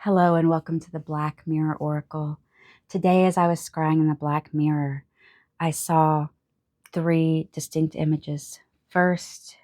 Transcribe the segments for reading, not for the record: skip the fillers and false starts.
Hello and welcome to the Black Mirror Oracle. Today, as I was scrying in the Black Mirror, I saw three distinct images. First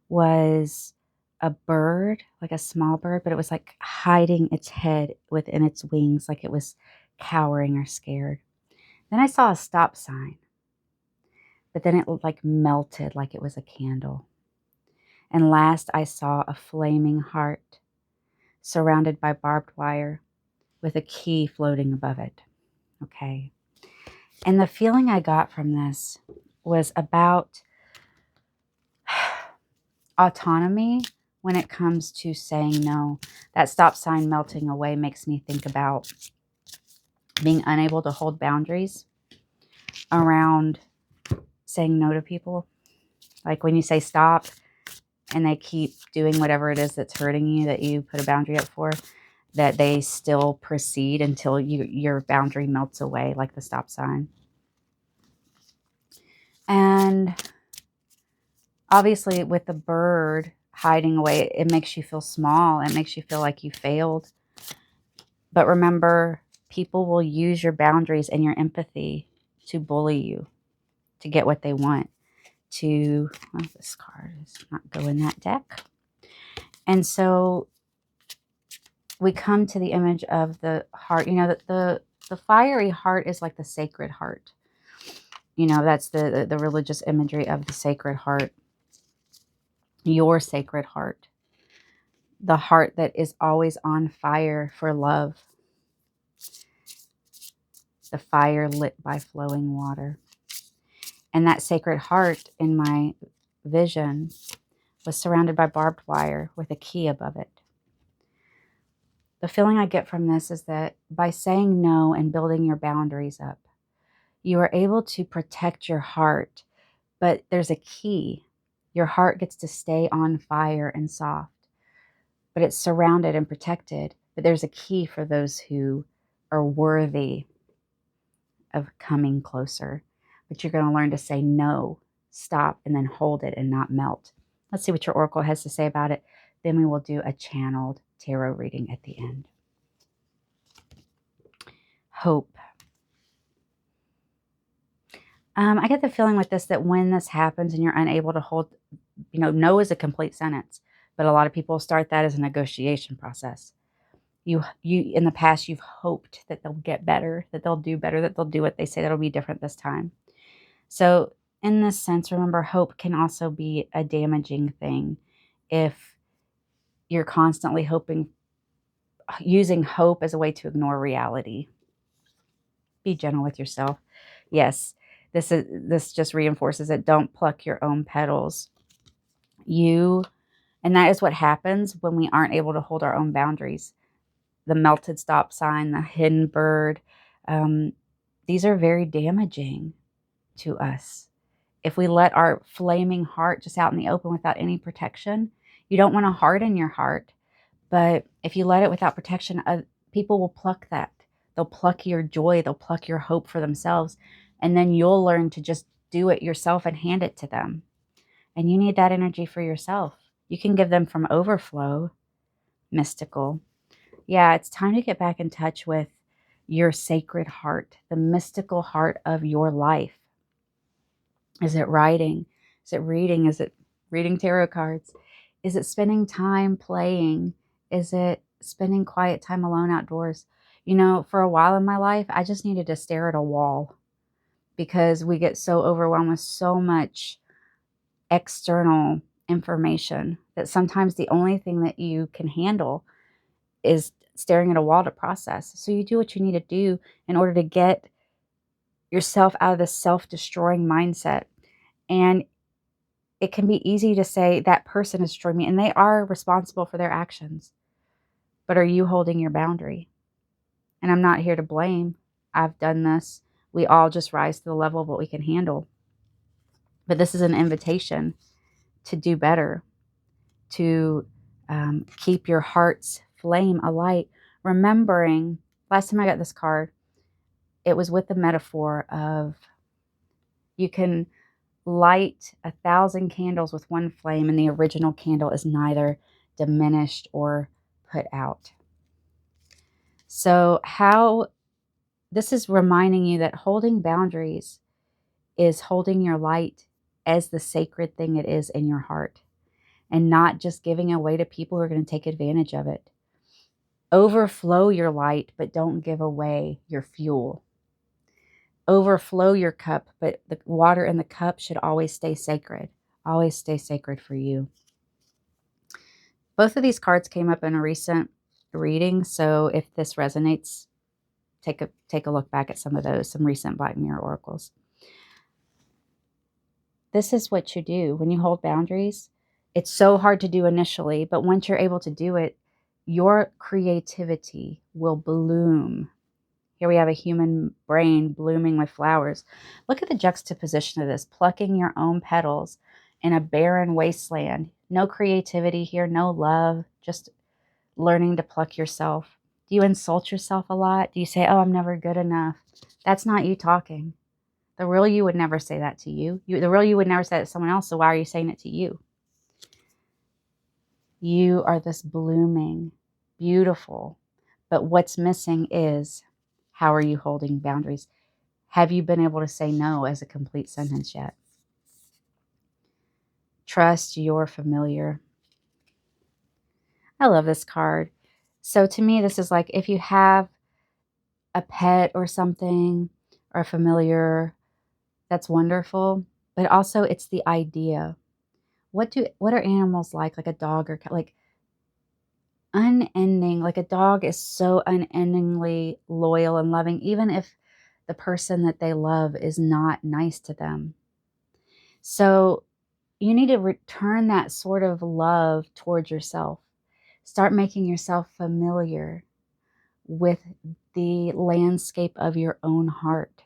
was a bird, like a small bird, but it was like hiding its head within its wings, like it was cowering or scared. Then I saw a stop sign, but then it like melted like it was a candle. And last, I saw a flaming heart surrounded by barbed wire with a key floating above it. Okay. And the feeling I got from this was about autonomy when it comes to saying no. That stop sign melting away makes me think about being unable to hold boundaries around saying no to people. Like when you say stop and they keep doing whatever it is that's hurting you that you put a boundary up for, that they still proceed until your boundary melts away like the stop sign. And obviously with the bird hiding away, it makes you feel small. It makes you feel like you failed. But remember, people will use your boundaries and your empathy to bully you, to get what they want, well, this card does not go in that deck. And so we come to the image of the heart. You know, that the fiery heart is like the sacred heart. You know, that's the religious imagery of the sacred heart. Your sacred heart. The heart that is always on fire for love. The fire lit by flowing water. And that sacred heart in my vision was surrounded by barbed wire with a key above it. The feeling I get from this is that by saying no and building your boundaries up, you are able to protect your heart, but there's a key. Your heart gets to stay on fire and soft, but it's surrounded and protected. But there's a key for those who are worthy of coming closer. But you're going to learn to say no, stop, and then hold it and not melt. Let's see what your oracle has to say about it. Then we will do a channeled tarot reading at the end. Hope. I get the feeling with this that when this happens and you're unable to hold, no is a complete sentence, but a lot of people start that as a negotiation process. You in the past, you've hoped that they'll get better, that they'll do better, that they'll do what they say, that'll be different this time. So in this sense, remember, hope can also be a damaging thing if you're constantly using hope as a way to ignore reality. Be gentle with yourself. Yes, this just reinforces it. Don't pluck your own petals. And that is what happens when we aren't able to hold our own boundaries. The melted stop sign, the hidden bird, these are very damaging to us. If we let our flaming heart just out in the open without any protection, you don't want to harden your heart. But if you let it without protection, people will pluck that. They'll pluck your joy. They'll pluck your hope for themselves. And then you'll learn to just do it yourself and hand it to them. And you need that energy for yourself. You can give them from overflow, mystical. Yeah, it's time to get back in touch with your sacred heart, the mystical heart of your life. Is it writing? Is it reading? Is it reading tarot cards? Is it spending time playing? Is it spending quiet time alone outdoors? For a while in my life, I just needed to stare at a wall because we get so overwhelmed with so much external information that sometimes the only thing that you can handle is staring at a wall to process. So you do what you need to do in order to get yourself out of this self-destroying mindset. And it can be easy to say that person is destroying me, and they are responsible for their actions. But are you holding your boundary? And I'm not here to blame. I've done this. We all just rise to the level of what we can handle. But this is an invitation to do better, to keep your heart's flame alight. Remembering, last time I got this card, it was with the metaphor of you can light 1,000 candles with one flame, and the original candle is neither diminished or put out. So how this is reminding you that holding boundaries is holding your light as the sacred thing it is in your heart, and not just giving away to people who are going to take advantage of it. Overflow your light, but don't give away your fuel. Overflow your cup, but the water in the cup should always stay sacred. Always stay sacred for you. Both of these cards came up in a recent reading, so if this resonates, take a look back at some of those, some recent Black Mirror oracles. This is what you do when you hold boundaries. It's so hard to do initially, but once you're able to do it, your creativity will bloom. Here we have a human brain blooming with flowers. Look at the juxtaposition of this, plucking your own petals in a barren wasteland. No creativity here, no love, just learning to pluck yourself. Do you insult yourself a lot? Do you say, oh, I'm never good enough? That's not you talking. The real you would never say that to you. The real you would never say that to someone else, so why are you saying it to you? You are this blooming, beautiful, but what's missing is, how are you holding boundaries? Have you been able to say no as a complete sentence yet? Trust your familiar. I love this card. So to me, this is like if you have a pet or something, or a familiar, that's wonderful. But also it's the idea. What are animals like a dog or cat? Like unending, like a dog is so unendingly loyal and loving, even if the person that they love is not nice to them. So you need to return that sort of love towards yourself. Start making yourself familiar with the landscape of your own heart,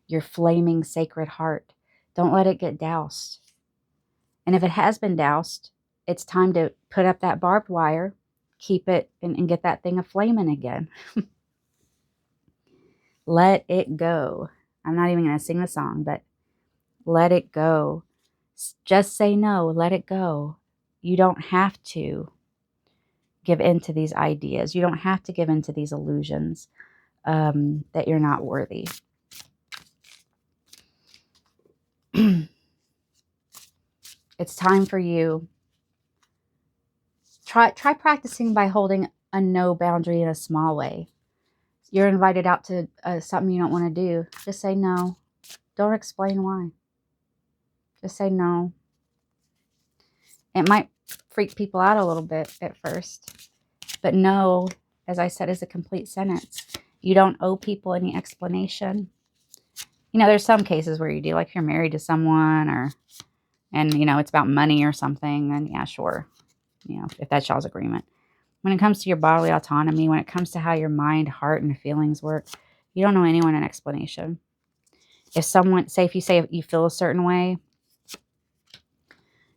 your flaming sacred heart. Don't let it get doused. And if it has been doused, it's time to put up that barbed wire, keep it, and get that thing a-flaming again. Let it go. I'm not even going to sing the song, but let it go. Just say no. Let it go. You don't have to give in to these ideas. You don't have to give in to these illusions that you're not worthy. It's time for you. Try practicing by holding a no boundary in a small way. You're invited out to something you don't want to do. Just say no. Don't explain why. Just say no. It might freak people out a little bit at first, but no, as I said, is a complete sentence. You don't owe people any explanation. You know, there's some cases where you do, like if you're married to someone and you know, it's about money or something, then yeah, sure. You know, if that's y'all's agreement. When it comes to your bodily autonomy, when it comes to how your mind, heart, and feelings work, you don't owe anyone an explanation. If someone, if you say you feel a certain way,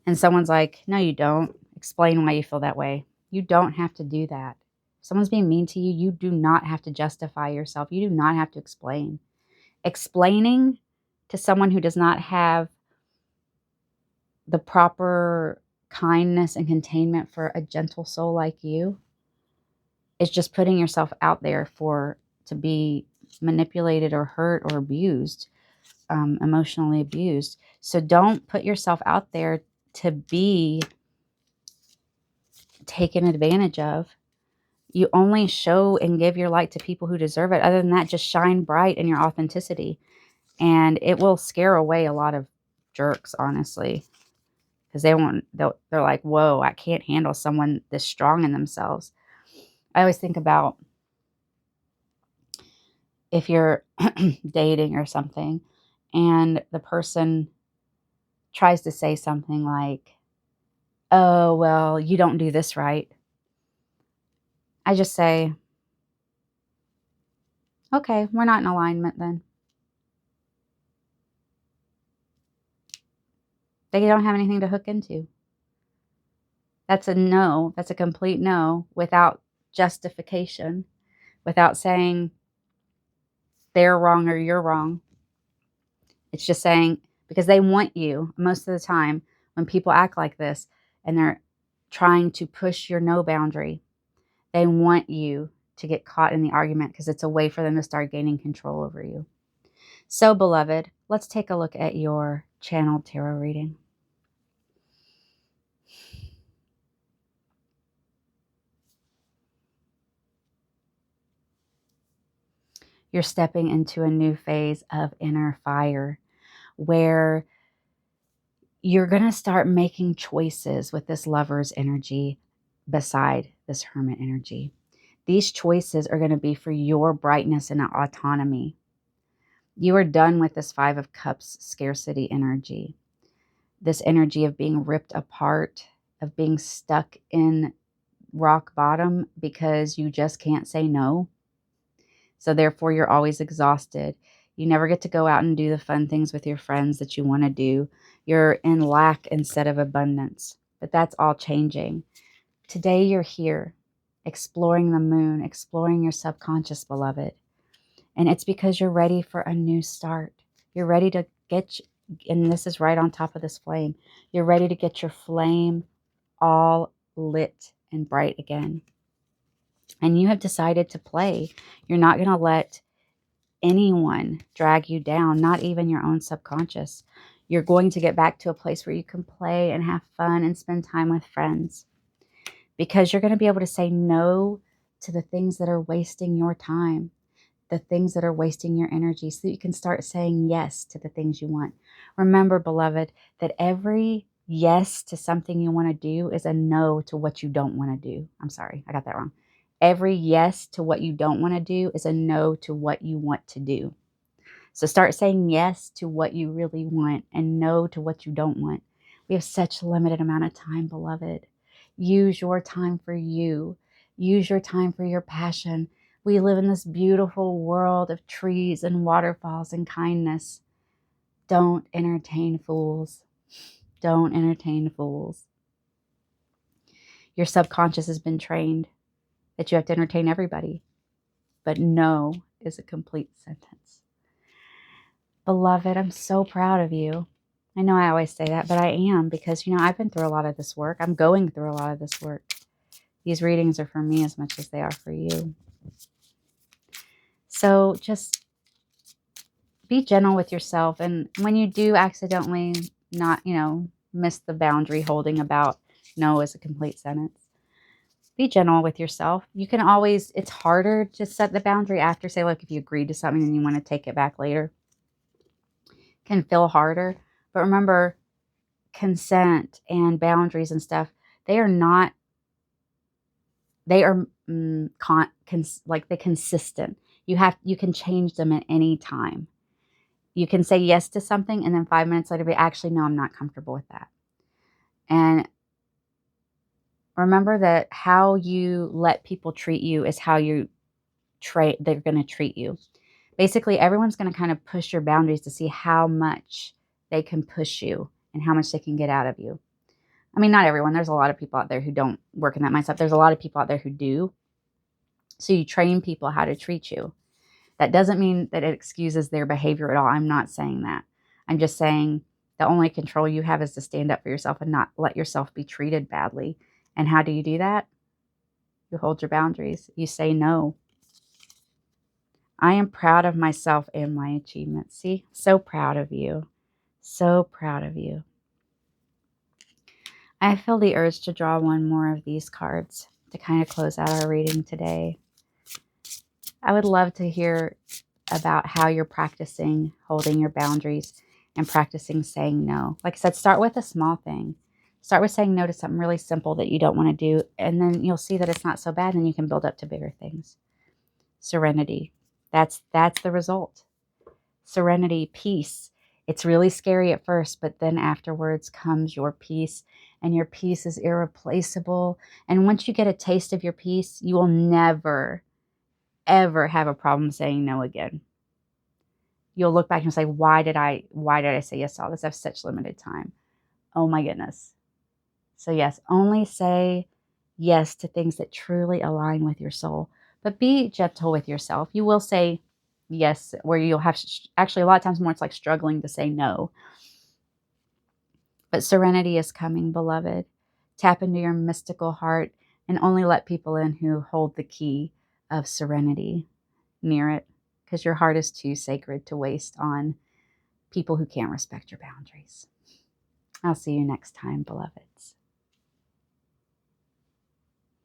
and someone's like, no, you don't, explain why you feel that way. You don't have to do that. If someone's being mean to you, you do not have to justify yourself. You do not have to explain. Explaining to someone who does not have the proper kindness and containment for a gentle soul like you is just putting yourself out there to be manipulated or hurt or abused, emotionally abused. So don't put yourself out there to be taken advantage of. You only show and give your light to people who deserve it. Other than that, just shine bright in your authenticity. And it will scare away a lot of jerks, honestly. Because they're like, whoa, I can't handle someone this strong in themselves. I always think about if you're dating or something and the person tries to say something like, oh, well, you don't do this right. I just say, okay, we're not in alignment then. They don't have anything to hook into. That's a no. That's a complete no without justification, without saying they're wrong or you're wrong. It's just saying, because they want you most of the time when people act like this and they're trying to push your no boundary, they want you to get caught in the argument because it's a way for them to start gaining control over you. So, beloved, let's take a look at your channeled tarot reading. You're stepping into a new phase of inner fire where you're going to start making choices with this lover's energy beside this hermit energy. These choices are going to be for your brightness and autonomy. You are done with this Five of Cups scarcity energy, this energy of being ripped apart, of being stuck in rock bottom because you just can't say no. So therefore, you're always exhausted. You never get to go out and do the fun things with your friends that you want to do. You're in lack instead of abundance. But that's all changing. Today, you're here exploring the moon, exploring your subconscious, beloved. And it's because you're ready for a new start. You're ready to get, and this is right on top of this flame, you're ready to get your flame all lit and bright again. And you have decided to play. You're not going to let anyone drag you down, not even your own subconscious. You're going to get back to a place where you can play and have fun and spend time with friends, because you're going to be able to say no to the things that are wasting your time, the things that are wasting your energy, so that you can start saying yes to the things you want. Remember, beloved, that every yes to something you want to do is a no to what you don't want to do. I'm sorry, I got that wrong. Every yes to what you don't want to do is a no to what you want to do. So start saying yes to what you really want and no to what you don't want. We have such a limited amount of time, beloved. Use your time for you. Use your time for your passion. We live in this beautiful world of trees and waterfalls and kindness. Don't entertain fools. Don't entertain fools. Your subconscious has been trained that you have to entertain everybody. But no is a complete sentence. Beloved, I'm so proud of you. I know I always say that, but I am, because, I've been through a lot of this work. I'm going through a lot of this work. These readings are for me as much as they are for you. So just be gentle with yourself. And when you do accidentally not, miss the boundary holding about no as a complete sentence, be gentle with yourself. You can always, it's harder to set the boundary after, say, like if you agreed to something and you want to take it back later, can feel harder. But remember, consent and boundaries and stuff, they are not, they are like the consistent. You can change them at any time. You can say yes to something and then 5 minutes later be, actually, no, I'm not comfortable with that. And remember that how you let people treat you is how they're going to treat you. Basically, everyone's going to kind of push your boundaries to see how much they can push you and how much they can get out of you. I mean, not everyone. There's a lot of people out there who don't work in that mindset. There's a lot of people out there who do. So you train people how to treat you. That doesn't mean that it excuses their behavior at all. I'm not saying that. I'm just saying the only control you have is to stand up for yourself and not let yourself be treated badly. And how do you do that? You hold your boundaries. You say no. I am proud of myself and my achievements. See, so proud of you. So proud of you. I feel the urge to draw one more of these cards to kind of close out our reading today. I would love to hear about how you're practicing holding your boundaries and practicing saying no. Like I said, start with a small thing. Start with saying no to something really simple that you don't want to do, and then you'll see that it's not so bad, and you can build up to bigger things. Serenity. That's the result. Serenity, peace. It's really scary at first, but then afterwards comes your peace, and your peace is irreplaceable. And once you get a taste of your peace, you will never, ever have a problem saying no again. You'll look back and say, why did I say yes to all this? I have such limited time. Oh my goodness. So yes, only say yes to things that truly align with your soul, but be gentle with yourself. You will say yes, where you'll have, actually a lot of times more, it's like struggling to say no. But serenity is coming, beloved. Tap into your mystical heart and only let people in who hold the key of serenity near it, because your heart is too sacred to waste on people who can't respect your boundaries. I'll see you next time, beloveds.